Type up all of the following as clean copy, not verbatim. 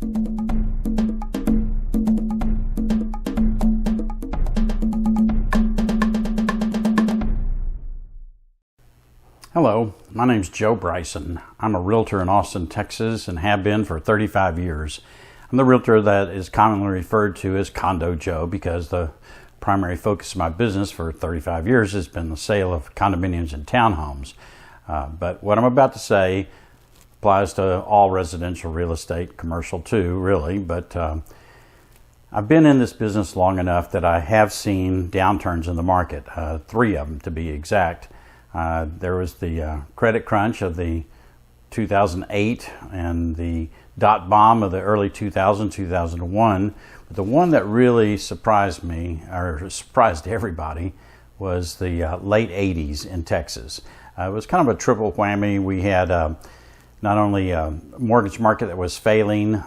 Hello, my name's Joe Bryson. I'm a realtor in Austin, Texas, and have been for 35 years. I'm the realtor that is commonly referred to as Condo Joe because the primary focus of my business for 35 years has been the sale of condominiums and townhomes. But what I'm about to say applies to all residential real estate, commercial too, really. But I've been in this business long enough that I have seen downturns in the market, 3 of them to be exact. There was the credit crunch of the 2008 and the dot bomb of the early 2001. But the one that really surprised me, or surprised everybody, was the late 80s in Texas. It was kind of a triple whammy. We had not only a mortgage market that was failing,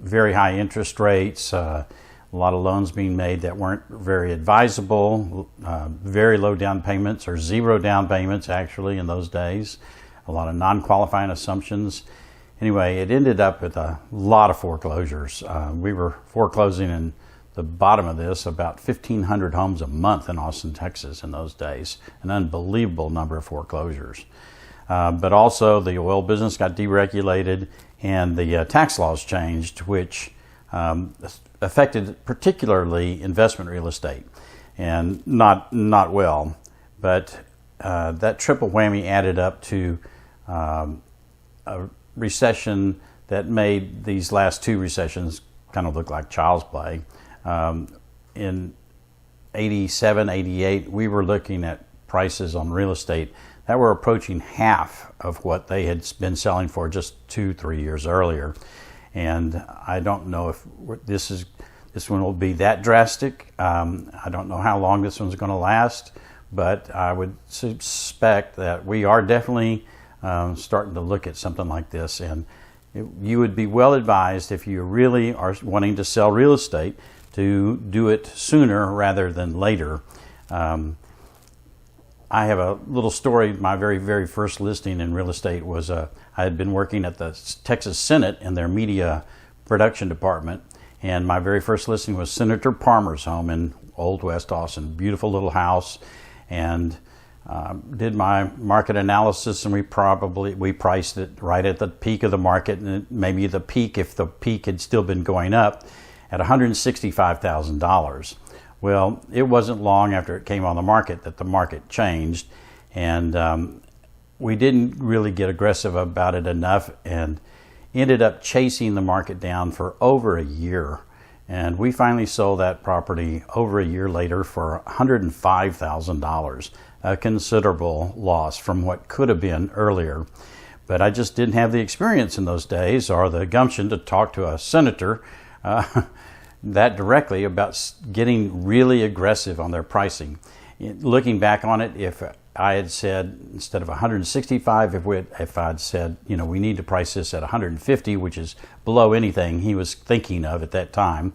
very high interest rates, a lot of loans being made that weren't very advisable, very low down payments or zero down payments actually in those days, a lot of non-qualifying assumptions. Anyway, it ended up with a lot of foreclosures. We were foreclosing in the bottom of this about 1,500 homes a month in Austin, Texas in those days, an unbelievable number of foreclosures. But also the oil business got deregulated and the tax laws changed, which affected particularly investment real estate, and not well. But that triple whammy added up to a recession that made these last 2 recessions kind of look like child's play. In 87, 88, we were looking at prices on real estate that were approaching half of what they had been selling for just 2-3 years earlier. And I don't know if this one will be that drastic. I don't know how long this one's going to last, but I would suspect that we are definitely starting to look at something like this. And you would be well advised, if you really are wanting to sell real estate, to do it sooner rather than later. I have a little story. My very first listing in real estate was I had been working at the Texas Senate in their media production department, and my very first listing was Senator Palmer's home in Old West Austin. Beautiful little house, and did my market analysis, and we priced it right at the peak of the market, and maybe the peak, if the peak had still been going up, at $165,000. Well, it wasn't long after it came on the market that the market changed, and we didn't really get aggressive about it enough and ended up chasing the market down for over a year. And we finally sold that property over a year later for $105,000, a considerable loss from what could have been earlier. But I just didn't have the experience in those days or the gumption to talk to a senator that directly about getting really aggressive on their pricing. Looking back on it, if I had said, instead of 165, if I'd said, we need to price this at 150, which is below anything he was thinking of at that time,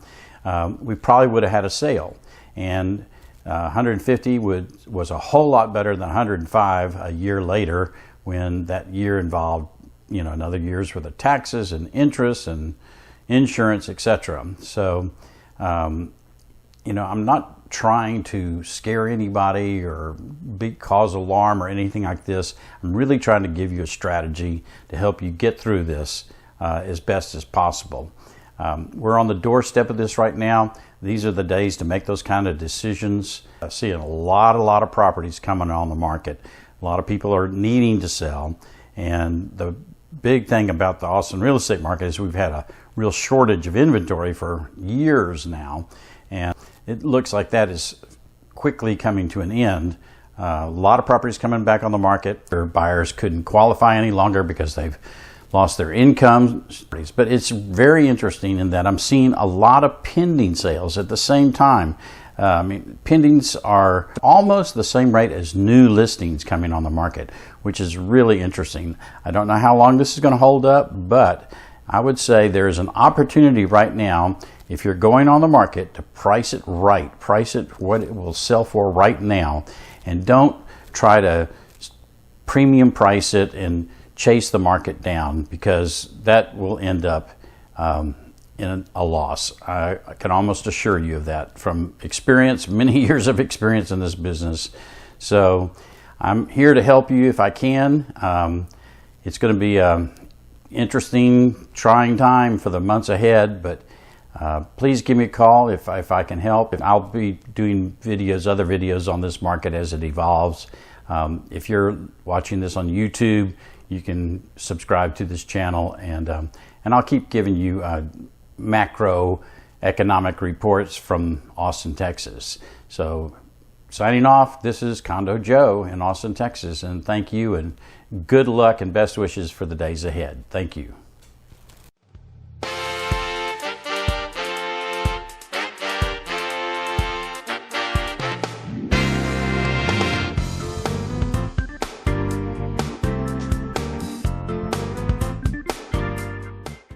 we probably would have had a sale. And 150 was a whole lot better than 105 a year later, when that year involved, another year's worth of taxes and interest and insurance, etc. So, I'm not trying to scare anybody or cause alarm or anything like this. I'm really trying to give you a strategy to help you get through this as best as possible. We're on the doorstep of this right now. These are the days to make those kind of decisions. I'm seeing a lot of properties coming on the market. A lot of people are needing to sell, and the big thing about the Austin real estate market is we've had a real shortage of inventory for years now, and it looks like that is quickly coming to an end. A lot of properties coming back on the market. Their buyers couldn't qualify any longer because they've lost their income. But it's very interesting in that I'm seeing a lot of pending sales at the same time. Pendings are almost the same rate as new listings coming on the market, which is really interesting. I don't know how long this is going to hold up, but I would say there is an opportunity right now, if you're going on the market, to price it right. Price it what it will sell for right now, and don't try to premium price it and chase the market down, because that will end up in a loss. I can almost assure you of that from experience, many years of experience in this business. So I'm here to help you if I can. It's going to be an interesting, trying time for the months ahead, but please give me a call if I can help. I'll be doing other videos on this market as it evolves. If you're watching this on YouTube, you can subscribe to this channel, and I'll keep giving you macro economic reports from Austin, Texas. So signing off, this is Condo Joe in Austin, Texas, and thank you, and good luck and best wishes for the days ahead. Thank you.